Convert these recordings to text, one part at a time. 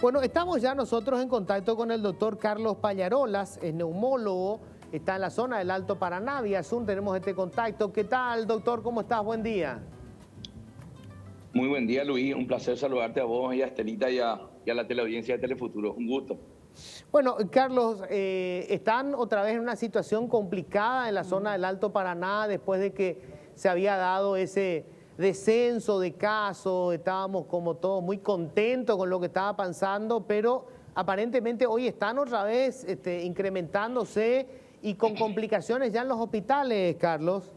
Bueno, estamos ya nosotros en contacto con el doctor Carlos Pallarolas, es neumólogo, está en la zona del Alto Paraná, vía Zoom tenemos este contacto. ¿Qué tal, doctor? ¿Cómo estás? Buen día. Muy buen día, Luis. Un placer saludarte a vos y a Estelita y a la teleaudiencia de Telefuturo. Un gusto. Bueno, Carlos, están otra vez en una situación complicada en la zona del Alto Paraná después de que se había dado ese descenso de casos. Estábamos como todos muy contentos con lo que estaba pasando, pero aparentemente hoy están otra vez incrementándose y con complicaciones ya en los hospitales, Carlos.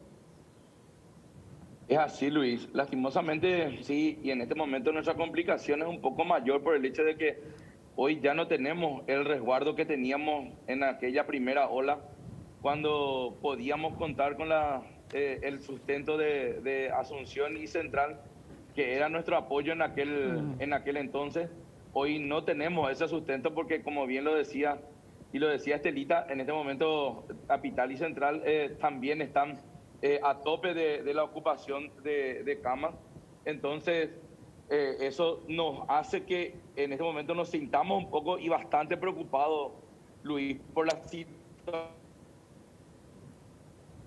Es así, Luis. Lastimosamente, sí, y en este momento nuestra complicación es un poco mayor por el hecho de que hoy ya no tenemos el resguardo que teníamos en aquella primera ola, cuando podíamos contar con el sustento de Asunción y Central, que era nuestro apoyo en aquel entonces. Hoy no tenemos ese sustento porque, como bien lo decía, y lo decía Estelita, en este momento Capital y Central también están a tope de la ocupación de camas. Entonces, eso nos hace que en este momento nos sintamos un poco y bastante preocupados, Luis, por la situación.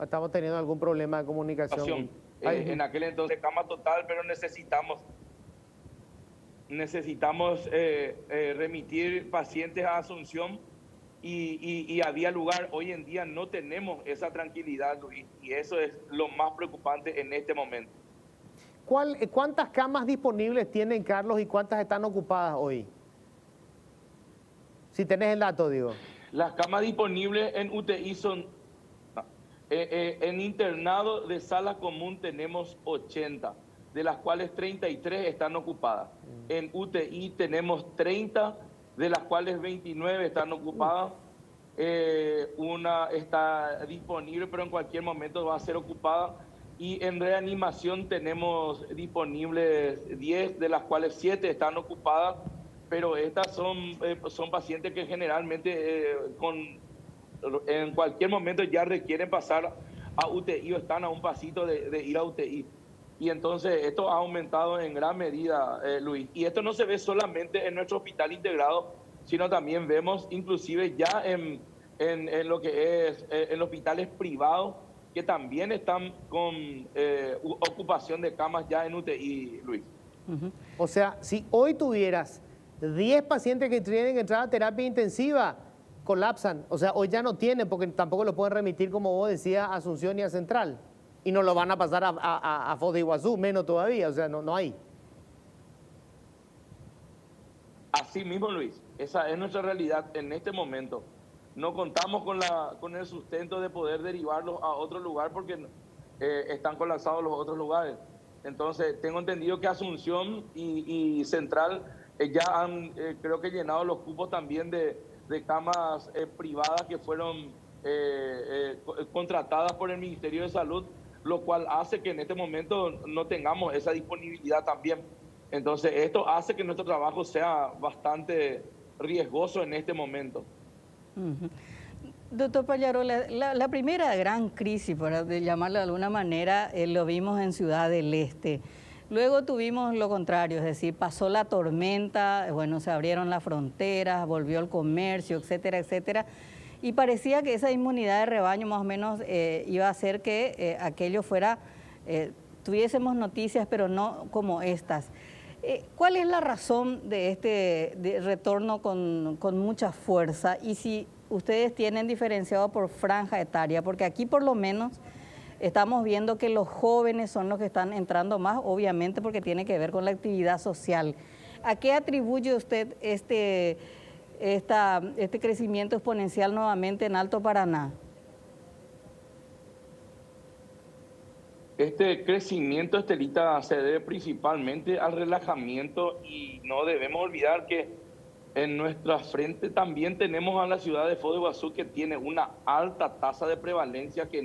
Estamos teniendo algún problema de comunicación. En aquel entonces, cama total, pero necesitamos remitir pacientes a Asunción y había lugar. Hoy en día no tenemos esa tranquilidad, Luis, y eso es lo más preocupante en este momento. ¿Cuántas camas disponibles tienen, Carlos, y cuántas están ocupadas hoy? Si tenés el dato, digo. Las camas disponibles en UTI son... en internado de sala común tenemos 80, de las cuales 33 están ocupadas. En UTI tenemos 30, de las cuales 29 están ocupadas. Una está disponible, pero en cualquier momento va a ser ocupada. Y en reanimación tenemos disponibles 10, de las cuales 7 están ocupadas, pero estas son pacientes que generalmente en cualquier momento ya requieren pasar a UTI o están a un pasito de ir a UTI. Y entonces esto ha aumentado en gran medida, Luis. Y esto no se ve solamente en nuestro hospital integrado, sino también vemos inclusive ya en lo que es en hospitales privados, que también están con ocupación de camas ya en UTI, Luis. O sea, si hoy tuvieras 10 pacientes que tienen que entrar a terapia intensiva, colapsan. O sea, hoy ya no tienen, porque tampoco lo pueden remitir, como vos decías, a Asunción y a Central. Y no lo van a pasar a Foz de Iguazú, menos todavía. O sea, no hay. Así mismo, Luis. Esa es nuestra realidad en este momento. No contamos con el sustento de poder derivarlos a otro lugar porque están colapsados los otros lugares. Entonces, tengo entendido que Asunción y Central ya han, creo que, llenado los cupos también de camas privadas que fueron contratadas por el Ministerio de Salud, lo cual hace que en este momento no tengamos esa disponibilidad también. Entonces, esto hace que nuestro trabajo sea bastante riesgoso en este momento. Doctor Pallarolas, la primera gran crisis, para llamarlo de alguna manera, lo vimos en Ciudad del Este. Luego tuvimos lo contrario, es decir, pasó la tormenta, bueno, se abrieron las fronteras, volvió el comercio, etcétera, etcétera. Y parecía que esa inmunidad de rebaño más o menos iba a hacer que aquello fuera, tuviésemos noticias, pero no como estas. ¿Cuál es la razón de este retorno con mucha fuerza? Y si ustedes tienen diferenciado por franja etaria, porque aquí por lo menos estamos viendo que los jóvenes son los que están entrando más, obviamente porque tiene que ver con la actividad social. ¿A qué atribuye usted este crecimiento exponencial nuevamente en Alto Paraná? Este crecimiento, Estelita, se debe principalmente al relajamiento, y no debemos olvidar que en nuestra frente también tenemos a la ciudad de Foz de Iguazú, que tiene una alta tasa de prevalencia que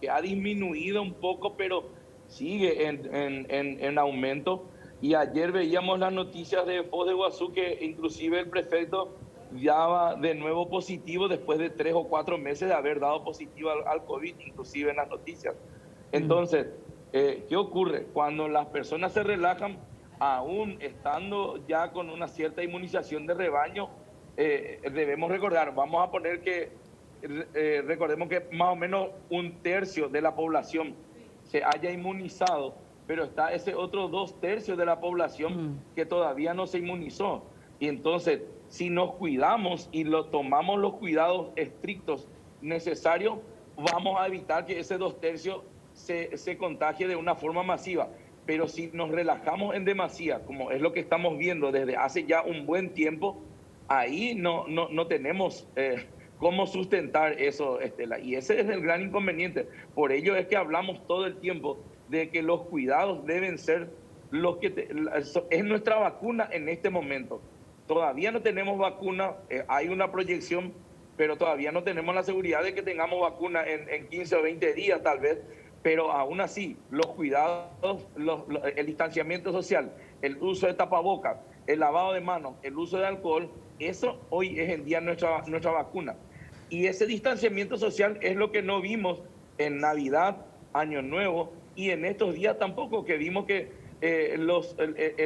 ha disminuido un poco, pero sigue en aumento. Y ayer veíamos las noticias de Foz de Iguazú que inclusive el prefecto daba de nuevo positivo después de 3 o 4 meses de haber dado positivo al COVID, inclusive en las noticias. Entonces, ¿qué ocurre? Cuando las personas se relajan, aún estando ya con una cierta inmunización de rebaño, debemos recordar, vamos a poner que, recordemos que más o menos un tercio de la población se haya inmunizado, pero está ese otro 2/3 de la población que todavía no se inmunizó. Y entonces, si nos cuidamos y tomamos los cuidados estrictos necesarios, vamos a evitar que ese 2/3 se contagie de una forma masiva. Pero si nos relajamos en demasía, como es lo que estamos viendo desde hace ya un buen tiempo, ahí no tenemos cómo sustentar eso, Estela. Y ese es el gran inconveniente. Por ello es que hablamos todo el tiempo de que los cuidados deben ser los que es nuestra vacuna en este momento. Todavía no tenemos vacuna, hay una proyección, pero todavía no tenemos la seguridad de que tengamos vacuna en 15 o 20 días tal vez, pero aún así los cuidados, el distanciamiento social, el uso de tapabocas, el lavado de manos, el uso de alcohol, eso hoy es en día nuestra vacuna. Y ese distanciamiento social es lo que no vimos en Navidad, Año Nuevo, y en estos días tampoco, que vimos que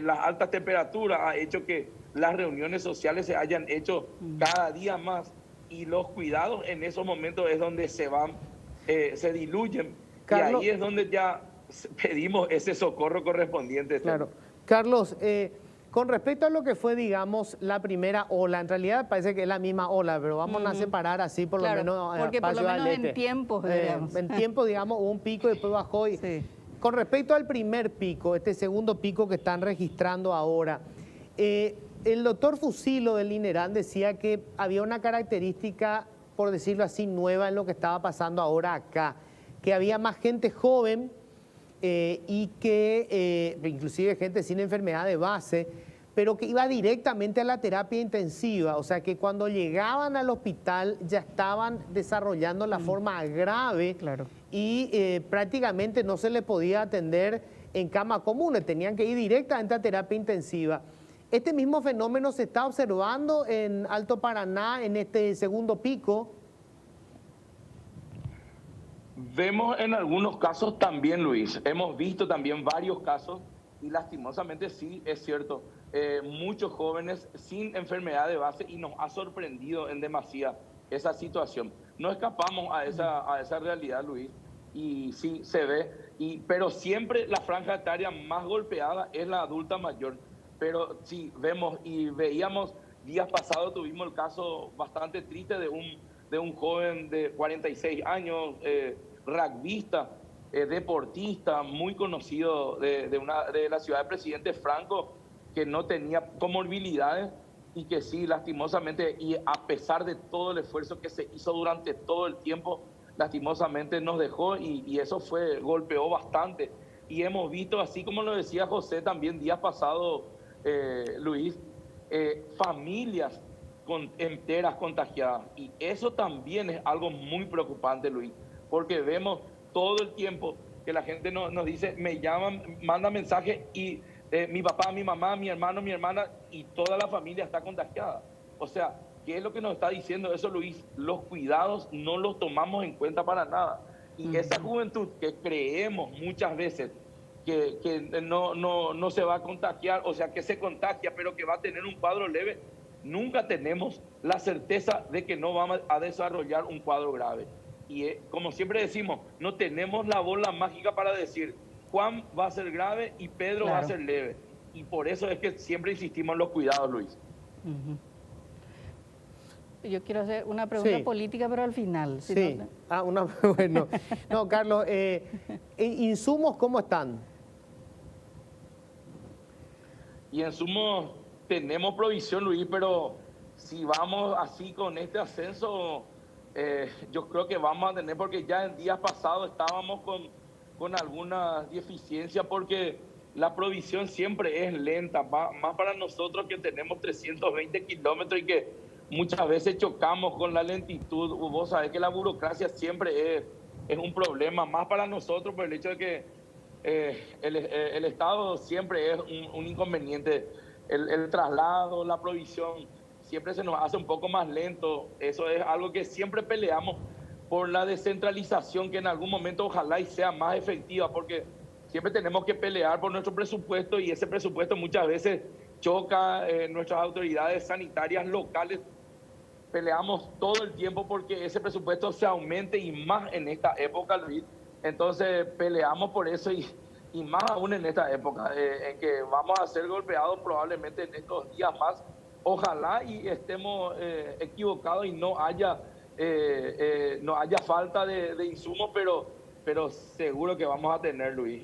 las altas temperaturas ha hecho que las reuniones sociales se hayan hecho cada día más, y los cuidados en esos momentos es donde se diluyen. Carlos, y ahí es donde ya pedimos ese socorro correspondiente. Claro. Carlos, con respecto a lo que fue, digamos, la primera ola, en realidad parece que es la misma ola, pero vamos a separar así por lo menos. Porque por lo menos en tiempos, digamos. En tiempo, digamos, hubo un pico y después bajó. Sí. Con respecto al primer pico, este segundo pico que están registrando ahora, el doctor Fusilo del INERAN decía que había una característica, por decirlo así, nueva en lo que estaba pasando ahora acá, que había más gente joven y que inclusive gente sin enfermedad de base, pero que iba directamente a la terapia intensiva, o sea que cuando llegaban al hospital ya estaban desarrollando la forma grave. Claro. Y prácticamente no se le podía atender en cama común, tenían que ir directamente a terapia intensiva. Este mismo fenómeno se está observando en Alto Paraná en este segundo pico. Vemos en algunos casos también, Luis, hemos visto también varios casos y lastimosamente sí, es cierto, muchos jóvenes sin enfermedad de base, y nos ha sorprendido en demasía esa situación. No escapamos a esa realidad, Luis, y sí se ve, pero siempre la franja etaria más golpeada es la adulta mayor. Pero sí, vemos y veíamos, días pasados tuvimos el caso bastante triste de un joven de 46 años, rugbyista, deportista, muy conocido de la ciudad de Presidente Franco, que no tenía comorbilidades y que sí, lastimosamente, y a pesar de todo el esfuerzo que se hizo durante todo el tiempo, lastimosamente nos dejó, y eso golpeó bastante. Y hemos visto, así como lo decía José también días pasados, Luis, familias enteras contagiadas, y eso también es algo muy preocupante, Luis, porque vemos todo el tiempo que la gente nos dice, me llaman, manda mensajes y mi papá, mi mamá, mi hermano, mi hermana, y toda la familia está contagiada. O sea, ¿qué es lo que nos está diciendo eso, Luis? Los cuidados no los tomamos en cuenta para nada, y esa juventud que creemos muchas veces que no se va a contagiar, o sea, que se contagia, pero que va a tener un cuadro leve, nunca tenemos la certeza de que no vamos a desarrollar un cuadro grave. Y como siempre decimos, no tenemos la bola mágica para decir Juan va a ser grave y Pedro va a ser leve. Y por eso es que siempre insistimos en los cuidados, Luis. Yo quiero hacer una pregunta política, pero al final. Si no... bueno. No, Carlos, ¿insumos cómo están? Y insumos tenemos provisión, Luis, pero si vamos así con este ascenso, yo creo que vamos a tener, porque ya en días pasados estábamos con alguna deficiencia, porque la provisión siempre es lenta, más para nosotros que tenemos 320 kilómetros y que muchas veces chocamos con la lentitud. Vos sabés que la burocracia siempre es un problema, más para nosotros por el hecho de que el Estado siempre es un inconveniente. El traslado, la provisión, siempre se nos hace un poco más lento. Eso es algo que siempre peleamos por la descentralización, que en algún momento ojalá y sea más efectiva, porque siempre tenemos que pelear por nuestro presupuesto y ese presupuesto muchas veces choca nuestras autoridades sanitarias locales. Peleamos todo el tiempo porque ese presupuesto se aumente y más en esta época, Luis. Entonces peleamos por eso y más aún en esta época, en que vamos a ser golpeados probablemente en estos días más. Ojalá y estemos equivocados y no haya falta de insumos, pero seguro que vamos a tener, Luis.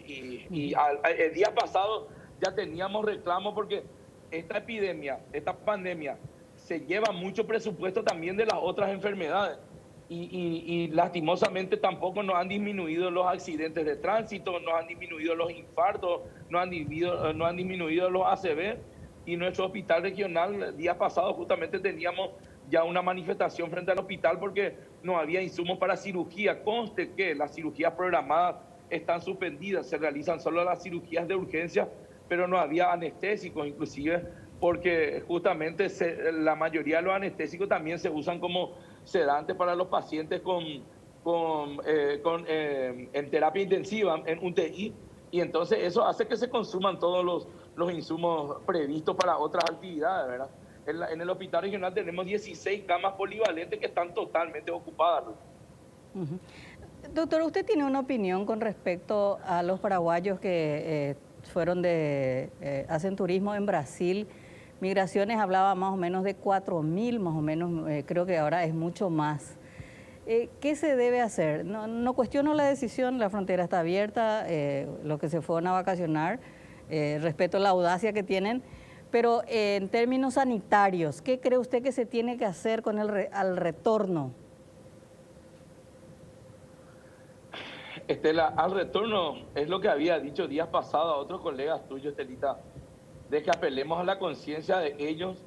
El día pasado ya teníamos reclamos porque esta epidemia, esta pandemia, se lleva mucho presupuesto también de las otras enfermedades. Y lastimosamente tampoco nos han disminuido los accidentes de tránsito, nos han disminuido los infartos, no han disminuido los ACV. Y nuestro hospital regional, el día pasado justamente teníamos ya una manifestación frente al hospital porque no había insumos para cirugía. Conste que las cirugías programadas están suspendidas, se realizan solo las cirugías de urgencia, pero no había anestésicos, inclusive porque justamente la mayoría de los anestésicos también se usan como sedantes para los pacientes en terapia intensiva, en UTI, y entonces eso hace que se consuman todos los insumos previstos para otras actividades, ¿verdad? En el hospital regional tenemos 16 camas polivalentes que están totalmente ocupadas. Uh-huh. Doctor, ¿usted tiene una opinión con respecto a los paraguayos que hacen turismo en Brasil? Migraciones hablaba más o menos de 4.000, más o menos, creo que ahora es mucho más. ¿Qué se debe hacer? No cuestiono la decisión, la frontera está abierta, los que se fueron a vacacionar, respeto la audacia que tienen, pero en términos sanitarios, ¿qué cree usted que se tiene que hacer con al retorno? Estela, al retorno es lo que había dicho días pasados a otros colegas tuyos, Estelita, de que apelemos a la conciencia de ellos,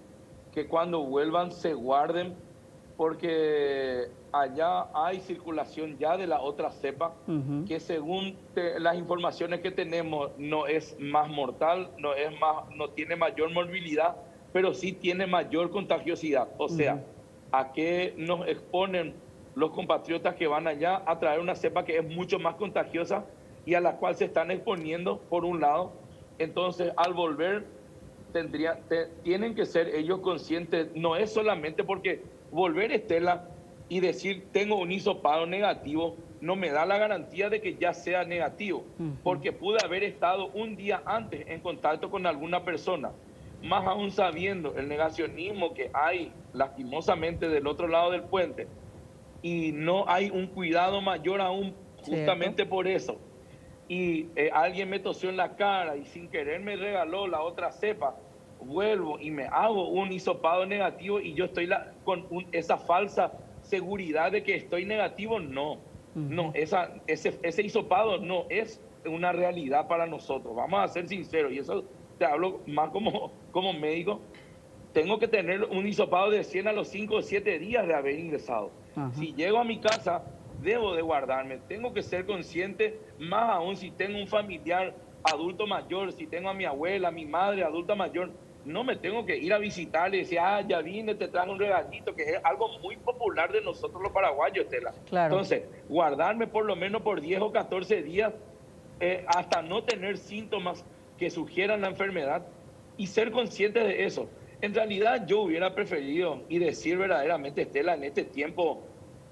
que cuando vuelvan se guarden, porque allá hay circulación ya de la otra cepa, que según las informaciones que tenemos no es más mortal, no tiene mayor morbilidad, pero sí tiene mayor contagiosidad. O sea, ¿a qué nos exponen los compatriotas que van allá? A traer una cepa que es mucho más contagiosa y a la cual se están exponiendo, por un lado. Entonces, al volver, tienen que ser ellos conscientes. No es solamente porque volver, Estela, y decir tengo un hisopado negativo, no me da la garantía de que ya sea negativo, porque pude haber estado un día antes en contacto con alguna persona. Más aún sabiendo el negacionismo que hay lastimosamente del otro lado del puente, y no hay un cuidado mayor aún justamente por eso. Y alguien me tosió en la cara y sin querer me regaló la otra cepa, vuelvo y me hago un hisopado negativo y yo estoy con esa falsa seguridad de que estoy negativo. No, ese hisopado no es una realidad para nosotros. Vamos a ser sinceros, y eso te hablo más como médico. Tengo que tener un hisopado de 100 a los 5 o 7 días de haber ingresado. Si llego a mi casa, debo de guardarme. Tengo que ser consciente, más aún si tengo un familiar adulto mayor, si tengo a mi abuela, a mi madre adulta mayor, no me tengo que ir a visitarle y decir, ya vine, te traje un regalito, que es algo muy popular de nosotros los paraguayos, Estela. Claro. Entonces, guardarme por lo menos por 10 o 14 días hasta no tener síntomas que sugieran la enfermedad y ser consciente de eso. En realidad yo hubiera preferido y decir verdaderamente, Estela, en este tiempo,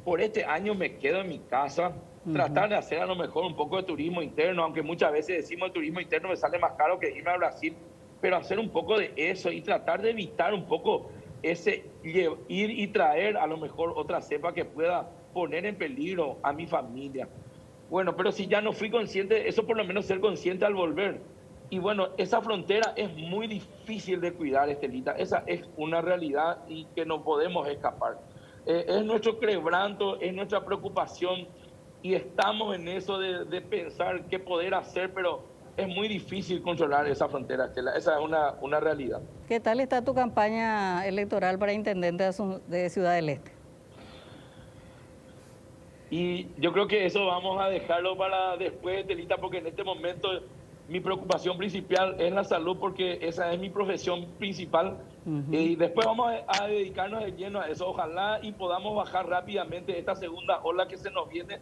por este año me quedo en mi casa, tratar de hacer a lo mejor un poco de turismo interno, aunque muchas veces decimos el turismo interno me sale más caro que irme a Brasil, pero hacer un poco de eso y tratar de evitar un poco ese ir y traer a lo mejor otra cepa que pueda poner en peligro a mi familia. Bueno, pero si ya no fui consciente, eso por lo menos ser consciente al volver. Y bueno, esa frontera es muy difícil de cuidar, Estelita. Esa es una realidad y que no podemos escapar. Es nuestro quebranto, es nuestra preocupación y estamos en eso de pensar qué poder hacer, pero es muy difícil controlar esa frontera, Estela. Esa es una realidad. ¿Qué tal está tu campaña electoral para intendente de Ciudad del Este? Y yo creo que eso vamos a dejarlo para después, Estelita, porque en este momento mi preocupación principal es la salud, porque esa es mi profesión principal. Y después vamos a dedicarnos de lleno a eso. Ojalá y podamos bajar rápidamente esta segunda ola que se nos viene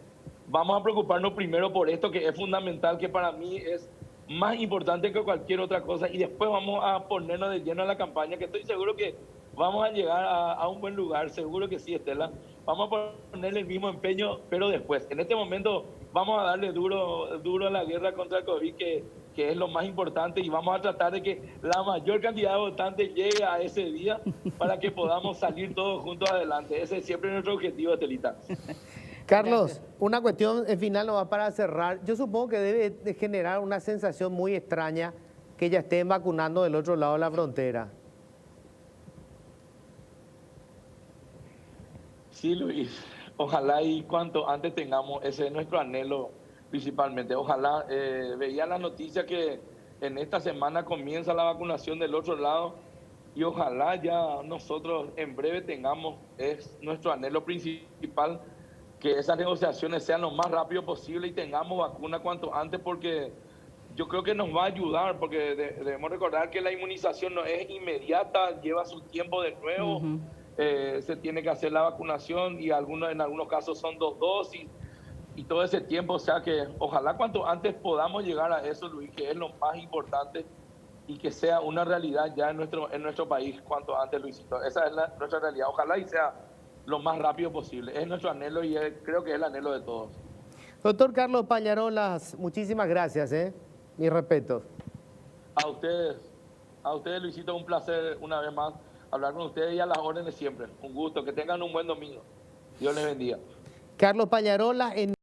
vamos a preocuparnos primero por esto que es fundamental, que para mí es más importante que cualquier otra cosa, y después vamos a ponernos de lleno en la campaña, que estoy seguro que vamos a llegar a un buen lugar, seguro que sí, Estela. Vamos a ponerle el mismo empeño, pero después. En este momento vamos a darle duro a la guerra contra el COVID, que es lo más importante, y vamos a tratar de que la mayor cantidad de votantes llegue a ese día para que podamos salir todos juntos adelante. Ese es siempre nuestro objetivo, Estelita. Carlos, una cuestión final nomás para cerrar. Yo supongo que debe de generar una sensación muy extraña que ya estén vacunando del otro lado de la frontera. Sí, Luis. Ojalá y cuanto antes tengamos, ese es nuestro anhelo principalmente. Ojalá, veía la noticia que en esta semana comienza la vacunación del otro lado, y ojalá ya nosotros en breve tengamos, es nuestro anhelo principal, que esas negociaciones sean lo más rápido posible y tengamos vacuna cuanto antes, porque yo creo que nos va a ayudar, porque debemos recordar que la inmunización no es inmediata, lleva su tiempo de nuevo. Se tiene que hacer la vacunación, y en algunos casos son 2 dosis y todo ese tiempo. O sea que ojalá cuanto antes podamos llegar a eso, Luis, que es lo más importante, y que sea una realidad ya en nuestro país cuanto antes, Luisito. Esa es nuestra realidad. Ojalá y sea lo más rápido posible. Es nuestro anhelo, y creo que es el anhelo de todos. Doctor Carlos Pañarolas, muchísimas gracias, mis respetos. A ustedes, Luisito, un placer una vez más hablar con ustedes, y a las órdenes siempre. Un gusto, que tengan un buen domingo. Dios les bendiga. Carlos Pañarolas en